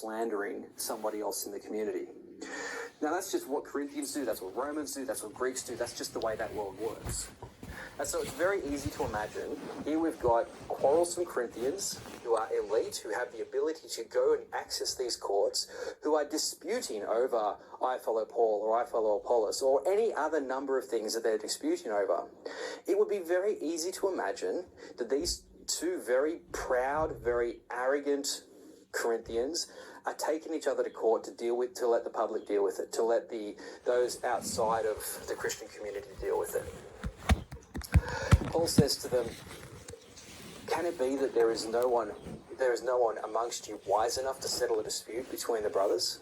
slandering somebody else in the community. Now that's just what Corinthians do, that's what Romans do, that's what Greeks do, that's just the way that world works. And so it's very easy to imagine, here we've got quarrelsome Corinthians who are elite, who have the ability to go and access these courts, who are disputing over I follow Paul or I follow Apollos or any other number of things that they're disputing over. It would be very easy to imagine that these two very proud, very arrogant Corinthians are taking each other to court to let the public deal with it, to let those outside of the Christian community deal with it. Paul says to them, can it be that there is no one amongst you wise enough to settle a dispute between the brothers?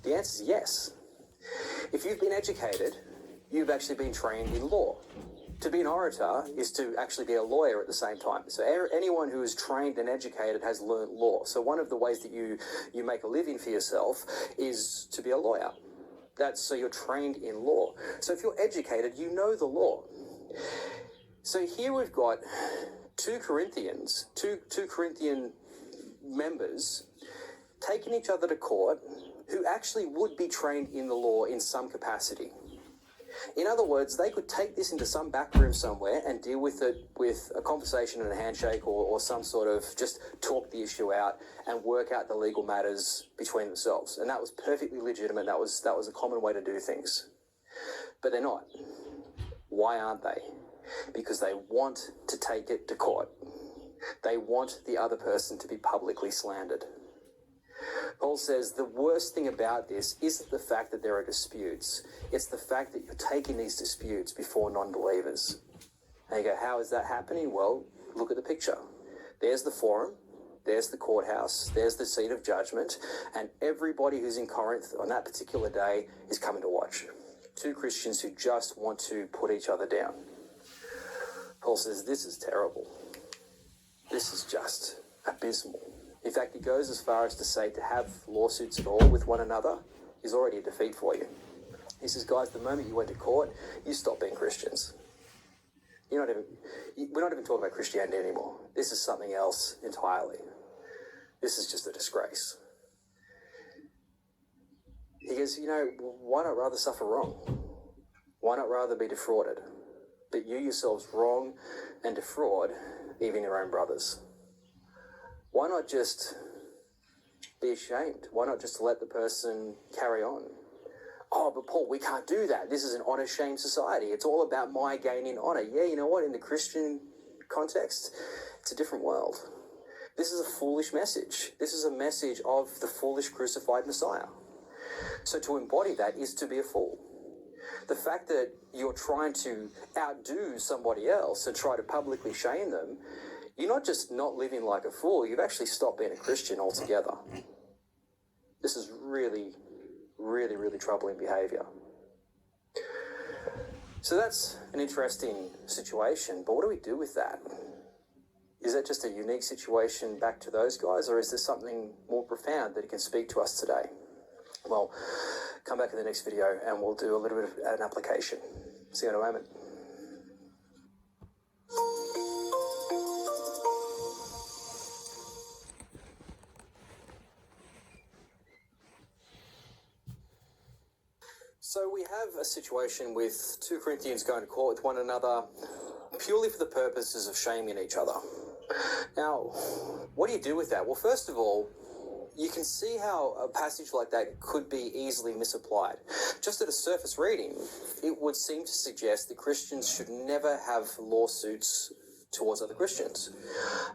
The answer is yes. If you've been educated, you've actually been trained in law. To be an orator is to actually be a lawyer at the same time. So anyone who is trained and educated has learned law. So one of the ways that you make a living for yourself is to be a lawyer. So you're trained in law. So if you're educated, you know the law. So here we've got two Corinthian members taking each other to court who actually would be trained in the law in some capacity. In other words, they could take this into some back room somewhere and deal with it with a conversation and a handshake or some sort of just talk the issue out and work out the legal matters between themselves. And that was perfectly legitimate. That was a common way to do things. But they're not. Why aren't they? Because they want to take it to court. They want the other person to be publicly slandered. Paul says the worst thing about this isn't the fact that there are disputes. It's the fact that you're taking these disputes before non-believers. And you go, how is that happening? Well, look at the picture. There's the forum. There's the courthouse. There's the seat of judgment. And everybody who's in Corinth on that particular day is coming to watch. Two Christians who just want to put each other down. Paul says, this is terrible. This is just abysmal. In fact, he goes as far as to say to have lawsuits at all with one another is already a defeat for you. He says, guys, the moment you went to court, you stopped being Christians. We're not even talking about Christianity anymore. This is something else entirely. This is just a disgrace. He goes, why not rather suffer wrong? Why not rather be defrauded? But you yourselves wrong and defraud even your own brothers. Why not just be ashamed? Why not just let the person carry on? Oh, but Paul, we can't do that. This is an honor-shame society. It's all about my gaining honor. Yeah, you know what? In the Christian context, it's a different world. This is a foolish message. This is a message of the foolish crucified Messiah. So to embody that is to be a fool. The fact that you're trying to outdo somebody else and try to publicly shame them, you're not just not living like a fool, you've actually stopped being a Christian altogether. This is really, really, really troubling behaviour. So that's an interesting situation, but what do we do with that? Is that just a unique situation back to those guys, or is there something more profound that can speak to us today? Well, come back in the next video and we'll do a little bit of an application. See you in a moment. So we have a situation with two Corinthians going to court with one another purely for the purposes of shaming each other. Now, what do you do with that? Well, first of all, you can see how a passage like that could be easily misapplied. Just at a surface reading, it would seem to suggest that Christians should never have lawsuits towards other Christians,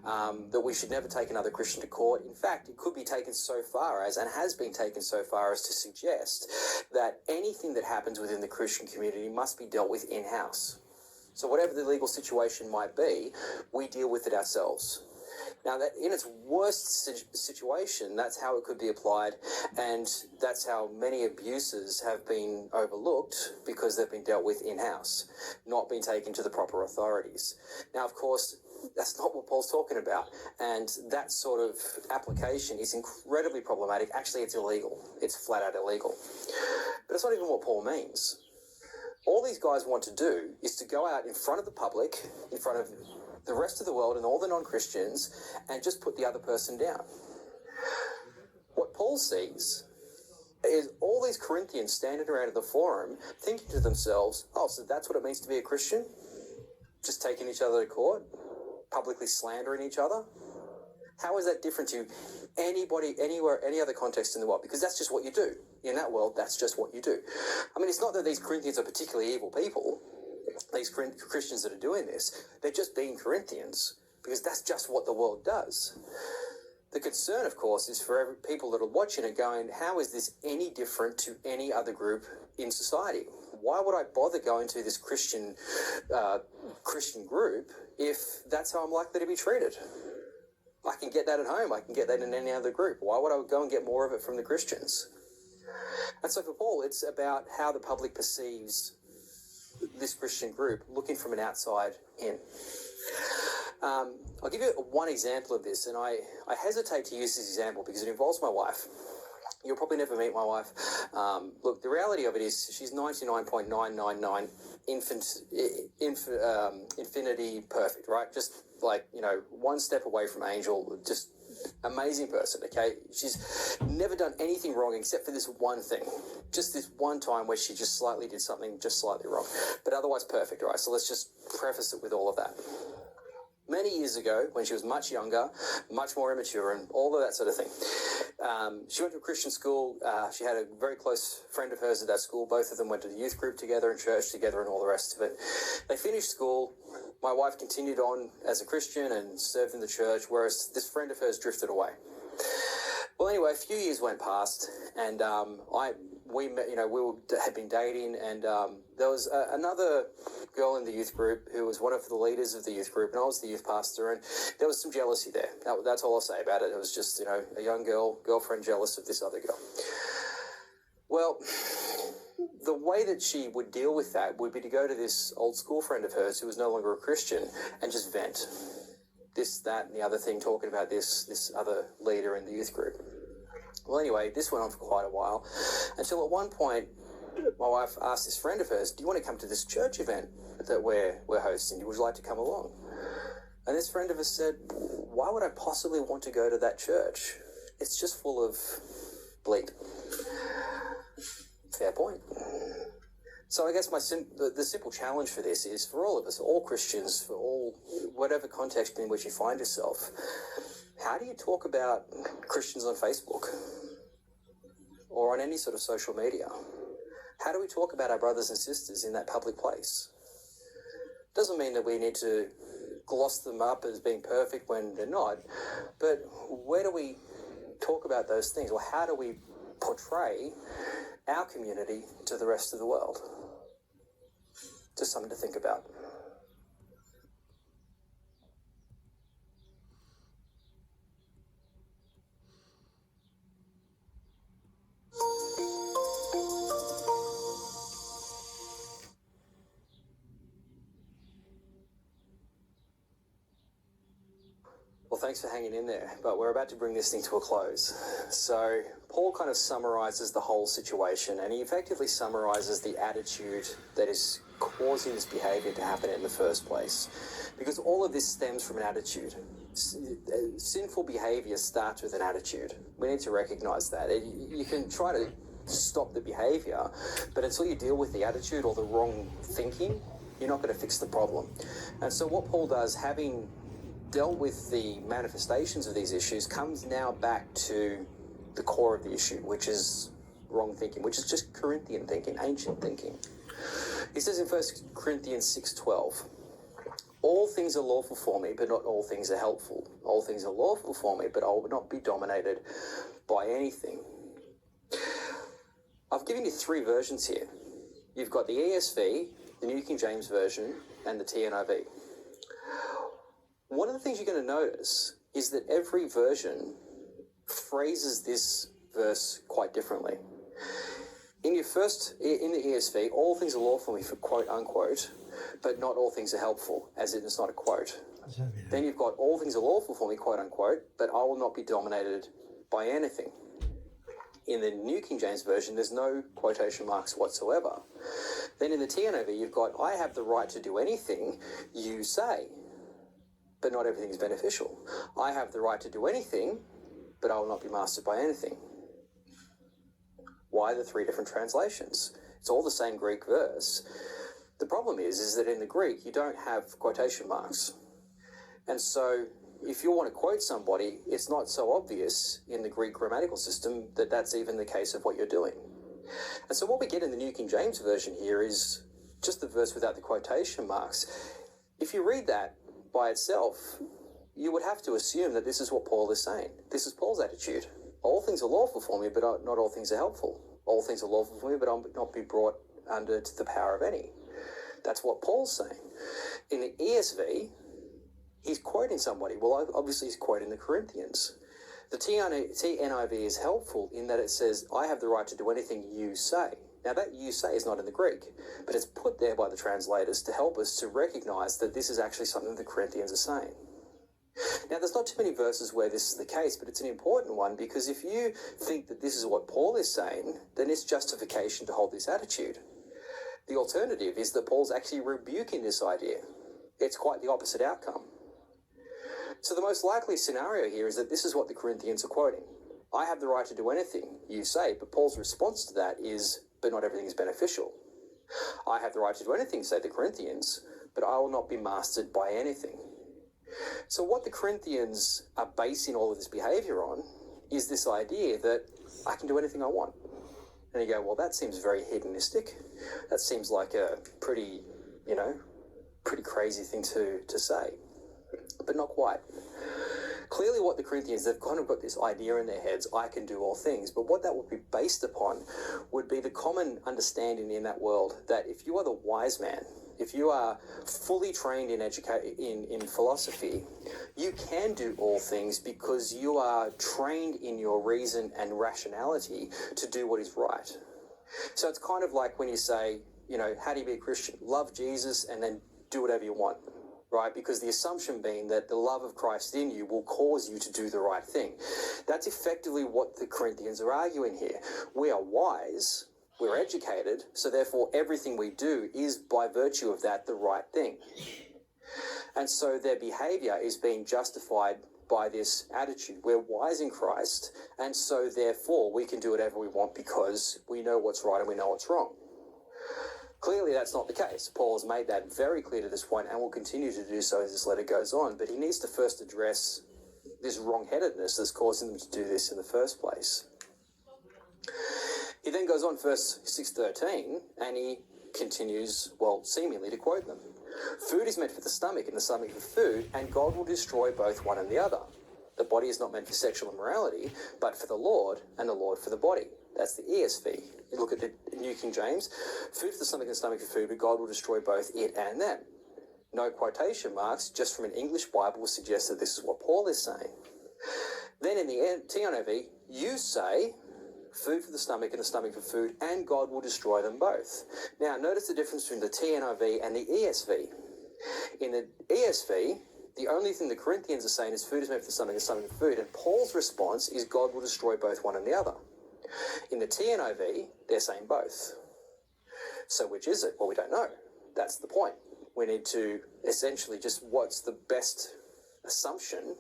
that we should never take another Christian to court. In fact, it could be taken so far as, and has been taken so far as, to suggest that anything that happens within the Christian community must be dealt with in-house. So whatever the legal situation might be, we deal with it ourselves. Now, that in its worst situation, that's how it could be applied, and that's how many abuses have been overlooked because they've been dealt with in-house, not been taken to the proper authorities. Now, of course, that's not what Paul's talking about, and that sort of application is incredibly problematic. Actually, it's illegal. It's flat out illegal. But it's not even what Paul means. All these guys want to do is to go out in front of the public, in front of the rest of the world and all the non-Christians, and just put the other person down. What Paul sees is all these Corinthians standing around in the forum thinking to themselves, oh, so that's what it means to be a Christian? Just taking each other to court? Publicly slandering each other? How is that different to anybody, anywhere, any other context in the world? Because that's just what you do. In that world, that's just what you do. I mean, it's not that these Corinthians are particularly evil people, these Christians that are doing this. They're just being Corinthians, because that's just what the world does. The concern, of course, is for people that are watching it going, how is this any different to any other group in society? Why would I bother going to this Christian group if that's how I'm likely to be treated? I can get that at home. I can get that in any other group. Why would I go and get more of it from the Christians? And so for Paul, it's about how the public perceives this Christian group, looking from an outside in. I'll give you one example of this, and I hesitate to use this example because it involves my wife. You'll probably never meet my wife. Look, the reality of it is she's 99.999 infinity perfect, right? Just like, one step away from angel, just amazing person, okay? She's never done anything wrong except for this one thing. Just this one time where she just slightly did something just slightly wrong. But otherwise perfect, right? So let's just preface it with all of that. Many years ago, when she was much younger, much more immature, and all of that sort of thing, she went to a Christian school. She had a very close friend of hers at that school. Both of them went to the youth group together and church together and all the rest of it. They finished school. My wife continued on as a Christian and served in the church, whereas this friend of hers drifted away. Well, anyway, a few years went past, and we met, had been dating, and there was another girl in the youth group who was one of the leaders of the youth group, and I was the youth pastor, and there was some jealousy there. That's all I'll say about it. It was just, a young girlfriend jealous of this other girl. Well, the way that she would deal with that would be to go to this old school friend of hers who was no longer a Christian and just vent. This, that, and the other thing, talking about this other leader in the youth group. Well, anyway, this went on for quite a while, until at one point, my wife asked this friend of hers, do you want to come to this church event that we're hosting? Would you like to come along? And this friend of hers said, why would I possibly want to go to that church? It's just full of bleep. Fair point. So I guess the simple challenge for this is for all of us, all Christians, for all, whatever context in which you find yourself, how do you talk about Christians on Facebook or on any sort of social media? How do we talk about our brothers and sisters in that public place? Doesn't mean that we need to gloss them up as being perfect when they're not, but where do we talk about those things, or how do we portray our community to the rest of the world? Just something to think about. Well, thanks for hanging in there, but we're about to bring this thing to a close. So Paul kind of summarizes the whole situation, and he effectively summarizes the attitude that is causing this behavior to happen in the first place. Because all of this stems from an attitude. Sinful behavior starts with an attitude. We need to recognize that. You can try to stop the behavior, but until you deal with the attitude or the wrong thinking, you're not going to fix the problem. And so what Paul does, having dealt with the manifestations of these issues, comes now back to the core of the issue, which is wrong thinking, which is just Corinthian thinking, ancient thinking. He says in 1 Corinthians 6:12, all things are lawful for me, but not all things are helpful. All things are lawful for me, but I will not be dominated by anything. I've given you three versions here. You've got the ESV, the New King James Version, and the TNIV. One of the things you're going to notice is that every version phrases this verse quite differently. In the ESV, all things are lawful for me, for quote unquote, but not all things are helpful, as in it's not a quote. Then you've got all things are lawful for me, quote unquote, but I will not be dominated by anything. In the New King James Version, there's no quotation marks whatsoever. Then in the TNIV, you've got, I have the right to do anything you say, but not everything is beneficial. I have the right to do anything, but I will not be mastered by anything. Why the three different translations? It's all the same Greek verse. The problem is that in the Greek, you don't have quotation marks. And so if you want to quote somebody, it's not so obvious in the Greek grammatical system that that's even the case of what you're doing. And so what we get in the New King James Version here is just the verse without the quotation marks. If you read that by itself, you would have to assume that this is what Paul is saying. This is Paul's attitude. All things are lawful for me, but not all things are helpful. All things are lawful for me, but I'll not be brought under to the power of any. That's what Paul's saying. In the ESV, he's quoting somebody. Well, obviously he's quoting the Corinthians. The TNIV is helpful in that it says, I have the right to do anything you say. Now that you say is not in the Greek, but it's put there by the translators to help us to recognize that this is actually something the Corinthians are saying. Now there's not too many verses where this is the case, but it's an important one because if you think that this is what Paul is saying, then it's justification to hold this attitude. The alternative is that Paul's actually rebuking this idea. It's quite the opposite outcome. So the most likely scenario here is that this is what the Corinthians are quoting. I have the right to do anything you say, but Paul's response to that is, but not everything is beneficial. I have the right to do anything, say the Corinthians, but I will not be mastered by anything. So what the Corinthians are basing all of this behavior on is this idea that I can do anything I want. And you go, well, that seems very hedonistic. That seems like a pretty crazy thing to say. But not quite. Clearly what the Corinthians, they've kind of got this idea in their heads, I can do all things, but what that would be based upon would be the common understanding in that world that if you are the wise man, if you are fully trained in philosophy, you can do all things because you are trained in your reason and rationality to do what is right. So it's kind of like when you say, how do you be a Christian? Love Jesus and then do whatever you want. Right? Because the assumption being that the love of Christ in you will cause you to do the right thing. That's effectively what the Corinthians are arguing here. We are wise, we're educated, so therefore everything we do is by virtue of that the right thing. And so their behavior is being justified by this attitude. We're wise in Christ, and so therefore we can do whatever we want because we know what's right and we know what's wrong. Clearly, that's not the case. Paul has made that very clear to this point and will continue to do so as this letter goes on, but he needs to first address this wrong-headedness that's causing them to do this in the first place. He then goes on, verse 6:13, and he continues, seemingly to quote them. Food is meant for the stomach and the stomach for food, and God will destroy both one and the other. The body is not meant for sexual immorality, but for the Lord, and the Lord for the body. That's the ESV. You look at the New King James, food for the stomach and stomach for food, but God will destroy both it and them. No quotation marks, just from an English Bible will suggest that this is what Paul is saying. Then in the TNIV, you say, food for the stomach and the stomach for food, and God will destroy them both. Now, notice the difference between the TNIV and the ESV. In the ESV, the only thing the Corinthians are saying is food is meant for the stomach and stomach for food, and Paul's response is God will destroy both one and the other. In the TNIV, they're saying both. So which is it? Well, we don't know. That's the point. We need to essentially just what's the best assumption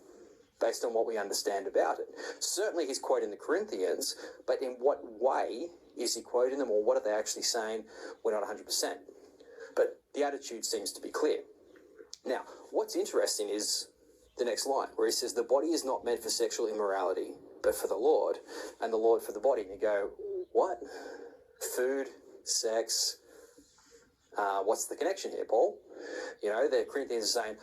based on what we understand about it. Certainly he's quoting the Corinthians, but in what way is he quoting them, or what are they actually saying? We're not 100%. But the attitude seems to be clear. Now, what's interesting is the next line, where he says, the body is not meant for sexual immorality, but for the Lord, and the Lord for the body. And you go, what? Food, sex, what's the connection here, Paul? The Corinthians are saying,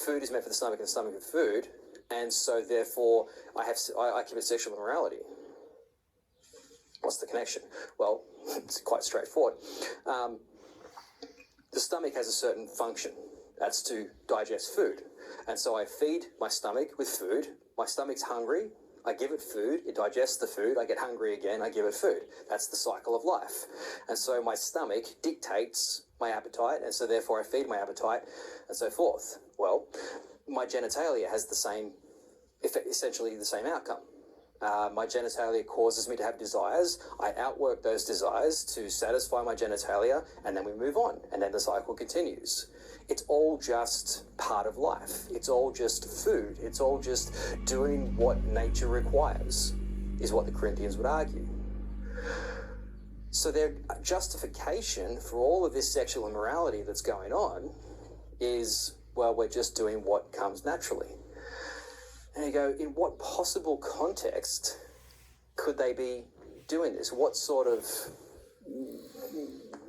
food is meant for the stomach and the stomach for food, and so therefore I commit sexual immorality. What's the connection? Well, it's quite straightforward. The stomach has a certain function. That's to digest food. And so I feed my stomach with food. My stomach's hungry. I give it food, it digests the food, I get hungry again, I give it food. That's the cycle of life. And so my stomach dictates my appetite, and so therefore I feed my appetite, and so forth. Well, my genitalia has essentially the same outcome. My genitalia causes me to have desires. I outwork those desires to satisfy my genitalia, and then we move on, and then the cycle continues. It's all just part of life. It's all just food. It's all just doing what nature requires, is what the Corinthians would argue. So their justification for all of this sexual immorality that's going on is, well, we're just doing what comes naturally. And you go, in what possible context could they be doing this? What sort of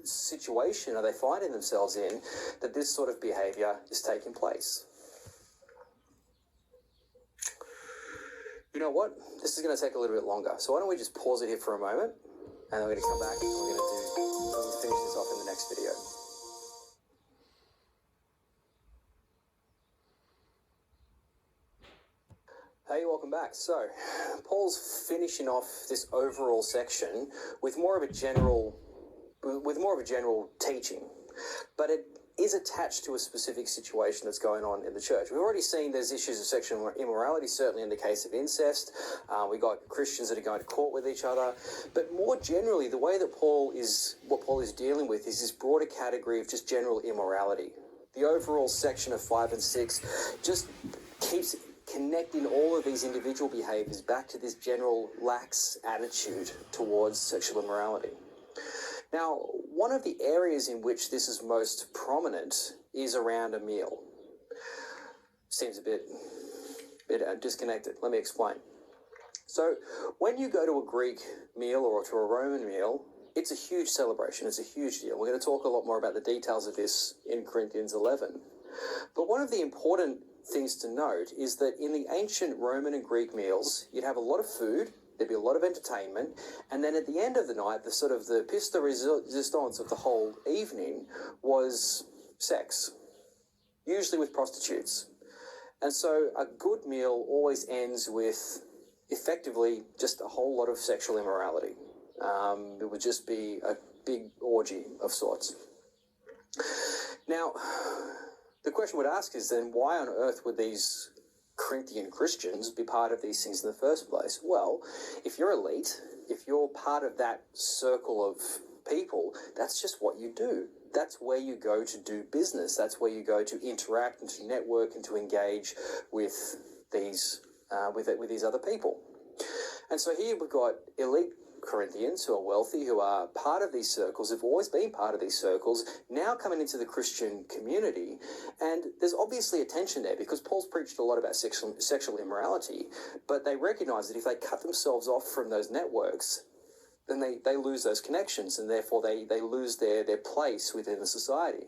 situation are they finding themselves in that this sort of behavior is taking place? You know what? This is going to take a little bit longer. So why don't we just pause it here for a moment, and then we're going to come back and we'll finish this off in the next video. Hey, welcome back. So, Paul's finishing off this overall section with more of a general teaching, but it is attached to a specific situation that's going on in the church. We've already seen there's issues of sexual immorality, certainly in the case of incest. We got Christians that are going to court with each other, but more generally, the way that what Paul is dealing with is this broader category of just general immorality. The overall section of 5 and 6 just keeps connecting all of these individual behaviors back to this general lax attitude towards sexual immorality. Now, one of the areas in which this is most prominent is around a meal. Seems a bit disconnected. Let me explain. So, when you go to a Greek meal or to a Roman meal, it's a huge celebration. It's a huge deal. We're going to talk a lot more about the details of this in Corinthians 11. But one of the important things to note is that in the ancient Roman and Greek meals, you'd have a lot of food, there'd be a lot of entertainment, and then at the end of the night, the pièce de résistance of the whole evening was sex, usually with prostitutes. And so a good meal always ends with effectively just a whole lot of sexual immorality. It would just be a big orgy of sorts. Now, the question would ask is then, why on earth would these Corinthian Christians be part of these things in the first place? Well, if you're elite, if you're part of that circle of people, that's just what you do. That's where you go to do business. That's where you go to interact and to network and to engage with these other people. And so here we've got elite Corinthians who are wealthy, who are part of these circles, have always been part of these circles, now coming into the Christian community. And there's obviously a tension there because Paul's preached a lot about sexual immorality, but they recognize that if they cut themselves off from those networks, then they lose those connections, and therefore they lose their place within the society.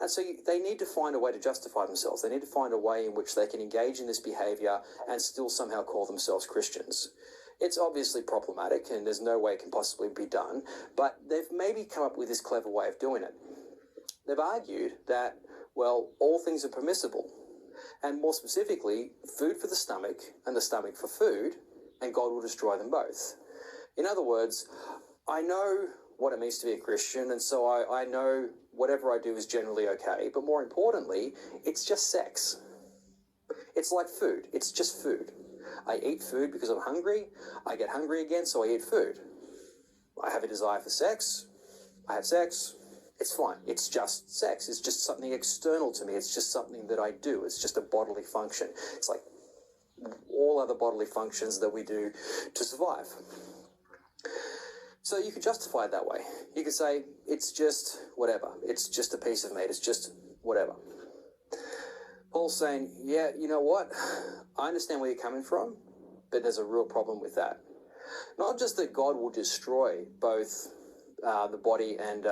And so they need to find a way to justify themselves. They need to find a way in which they can engage in this behavior and still somehow call themselves Christians. It's obviously problematic, and there's no way it can possibly be done, but they've maybe come up with this clever way of doing it. They've argued that, well, all things are permissible, and more specifically, food for the stomach and the stomach for food, and God will destroy them both. In other words, I know what it means to be a Christian, and so I know whatever I do is generally okay, but more importantly, it's just sex. It's like food. It's just food. I eat food because I'm hungry. I get hungry again, so I eat food. I have a desire for sex. I have sex. It's fine. It's just sex. It's just something external to me. It's just something that I do. It's just a bodily function. It's like all other bodily functions that we do to survive. So you could justify it that way. You could say, it's just whatever. It's just a piece of meat. It's just whatever. Paul's saying, yeah, you know what? I understand where you're coming from, but there's a real problem with that. Not just that God will destroy both the body and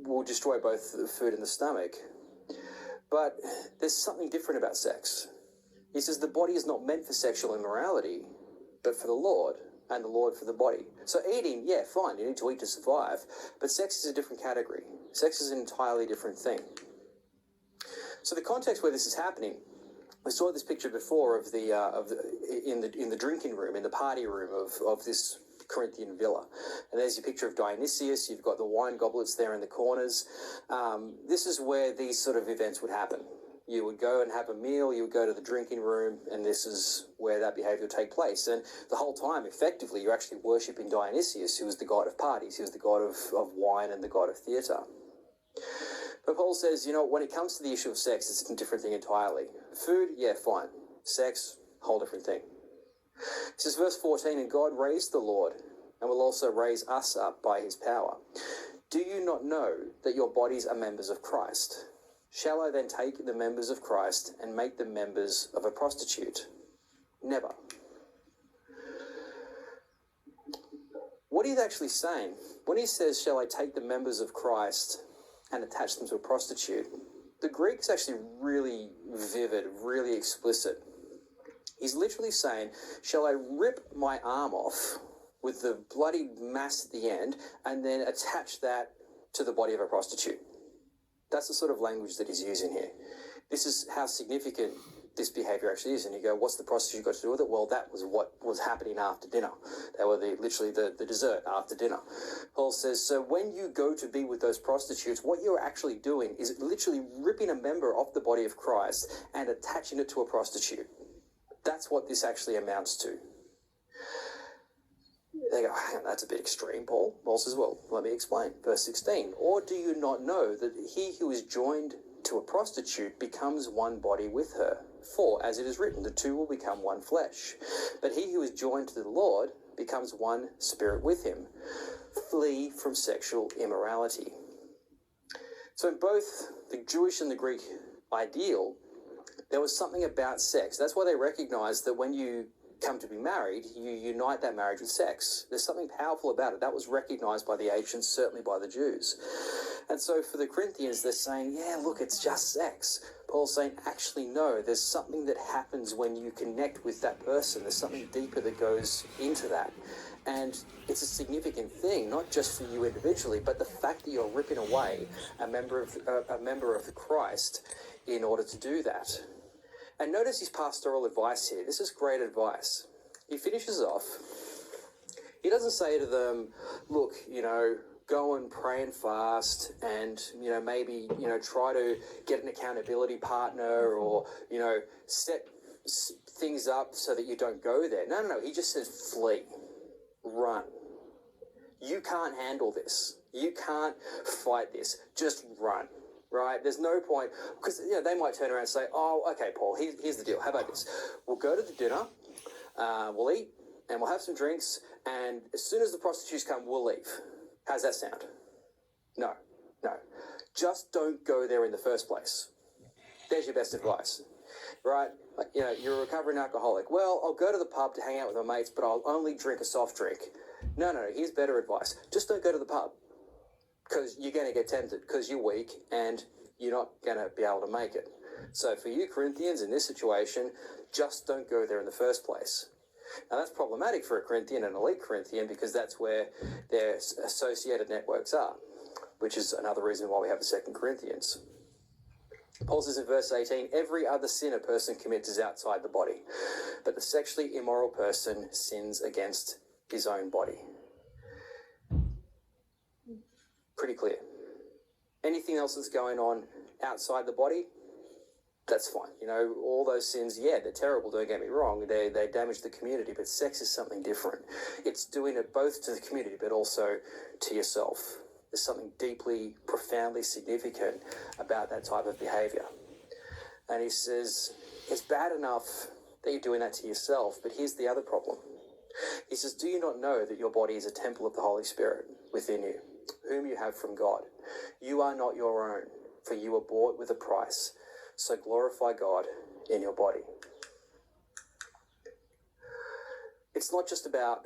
will destroy both the food and the stomach, but there's something different about sex. He says the body is not meant for sexual immorality, but for the Lord, and the Lord for the body. So eating, yeah, fine, you need to eat to survive, but sex is a different category. Sex is an entirely different thing. So the context where this is happening, we saw this picture before of in the drinking room, in the party room of this Corinthian villa. And there's your picture of Dionysius. You've got the wine goblets there in the corners. This is where these sort of events would happen. You would go and have a meal, you would go to the drinking room, and this is where that behavior would take place. And the whole time, effectively, you're actually worshipping Dionysius, who was the god of parties. He was the god of wine and the god of theatre. But Paul says, you know, when it comes to the issue of sex, it's a different thing entirely. Food, yeah, fine. Sex, whole different thing. This is verse 14, and God raised the Lord and will also raise us up by his power. Do you not know that your bodies are members of Christ? Shall I then take the members of Christ and make them members of a prostitute? Never. What he's actually saying, when he says, shall I take the members of Christ and attach them to a prostitute, the Greek is actually really vivid, really explicit. He's literally saying, shall I rip my arm off with the bloody mass at the end and then attach that to the body of a prostitute? That's the sort of language that he's using here. This is how significant this behavior actually is. And you go, what's the prostitute got to do with it? Well, that was what was happening after dinner. They were literally the dessert after dinner. Paul says, so when you go to be with those prostitutes, what you're actually doing is literally ripping a member off the body of Christ and attaching it to a prostitute. That's what this actually amounts to. They go, that's a bit extreme, Paul. Paul says, well, let me explain. Verse 16, or do you not know that he who is joined to a prostitute becomes one body with her? For, as it is written, the two will become one flesh. But he who is joined to the Lord becomes one spirit with him. Flee from sexual immorality. So in both the Jewish and the Greek ideal, there was something about sex. That's why they recognized that when you come to be married, you unite that marriage with sex. There's something powerful about it. That was recognized by the ancients, certainly by the Jews. And so for the Corinthians, they're saying, yeah, look, it's just sex. Paul's saying, actually, no, there's something that happens when you connect with that person. There's something deeper that goes into that. And it's a significant thing, not just for you individually, but the fact that you're ripping away a member of the Christ in order to do that. And notice his pastoral advice here. This is great advice. He finishes off. He doesn't say to them, look, go and pray and fast and, maybe, try to get an accountability partner or, set things up so that you don't go there. No. He just says flee, run. You can't handle this. You can't fight this. Just run. Right? There's no point, because they might turn around and say, oh, okay, Paul, here's the deal. How about this? We'll go to the dinner, we'll eat, and we'll have some drinks, and as soon as the prostitutes come, we'll leave. How's that sound? No. Just don't go there in the first place. There's your best advice. Right? You're a recovering alcoholic. Well, I'll go to the pub to hang out with my mates, but I'll only drink a soft drink. No, here's better advice. Just don't go to the pub. Because you're going to get tempted, because you're weak and you're not going to be able to make it. So for you Corinthians in this situation, just don't go there in the first place. Now that's problematic for a Corinthian, an elite Corinthian, because that's where their associated networks are, which is another reason why we have the 2 Corinthians. Paul says in verse 18, every other sin a person commits is outside the body, but the sexually immoral person sins against his own body. Pretty clear. Anything else that's going on outside the body, that's fine. All those sins, they're terrible, don't get me wrong. They damage the community, but sex is something different. It's doing it both to the community, but also to yourself. There's something deeply, profoundly significant about that type of behavior. And he says, it's bad enough that you're doing that to yourself, but here's the other problem. He says, do you not know that your body is a temple of the Holy Spirit within you, whom you have from God? You are not your own, for you were bought with a price. So glorify God in your body. It's not just about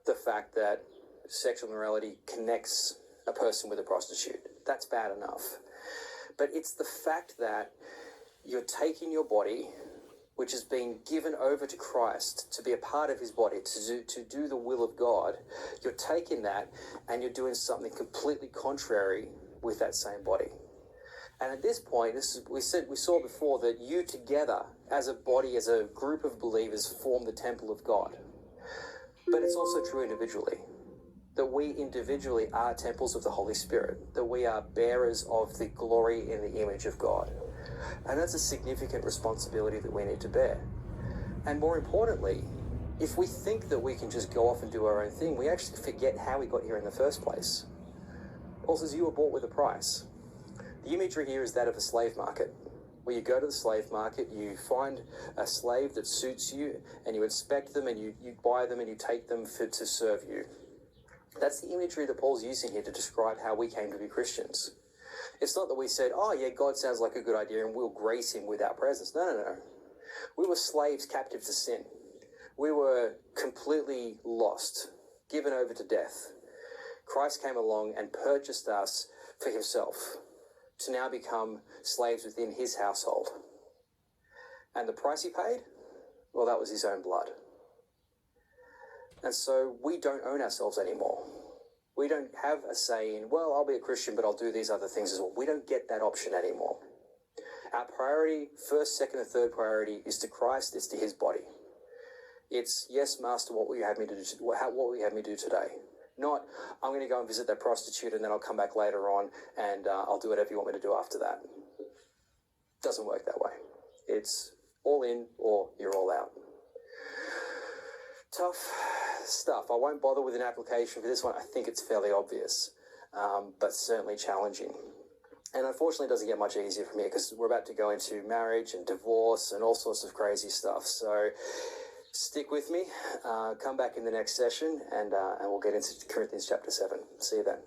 the fact that sexual morality connects a person with a prostitute. That's bad enough. But it's the fact that you're taking your body, which has been given over to Christ to be a part of his body, to do the will of God. You're taking that and you're doing something completely contrary with that same body. And at this point, we saw before that you together as a body, as a group of believers, form the temple of God. But it's also true individually, that we individually are temples of the Holy Spirit, that we are bearers of the glory in the image of God. And that's a significant responsibility that we need to bear. And more importantly, if we think that we can just go off and do our own thing, we actually forget how we got here in the first place. Paul says you were bought with a price. The imagery here is that of a slave market. where you go to the slave market, you find a slave that suits you, and you inspect them, and you buy them, and you take them to serve you. That's the imagery that Paul's using here to describe how we came to be Christians. It's not that we said, oh yeah, God sounds like a good idea and we'll grace him with our presence. No. We were slaves captive to sin. We were completely lost, given over to death. Christ came along and purchased us for himself to now become slaves within his household. And the price he paid? Well, that was his own blood. And so we don't own ourselves anymore. We don't have a say in, well, I'll be a Christian, but I'll do these other things as well. We don't get that option anymore. Our priority, first, second, and third priority, is to Christ, it's to his body. It's, yes, Master, what will you have me to do? What will you have me do today? Not, I'm going to go and visit that prostitute and then I'll come back later on and I'll do whatever you want me to do after that. Doesn't work that way. It's all in or you're all out. Tough stuff. I won't bother with an application for this one. I think it's fairly obvious, but certainly challenging. And unfortunately, it doesn't get much easier from here because we're about to go into marriage and divorce and all sorts of crazy stuff. So stick with me. Come back in the next session and we'll get into Corinthians chapter 7. See you then.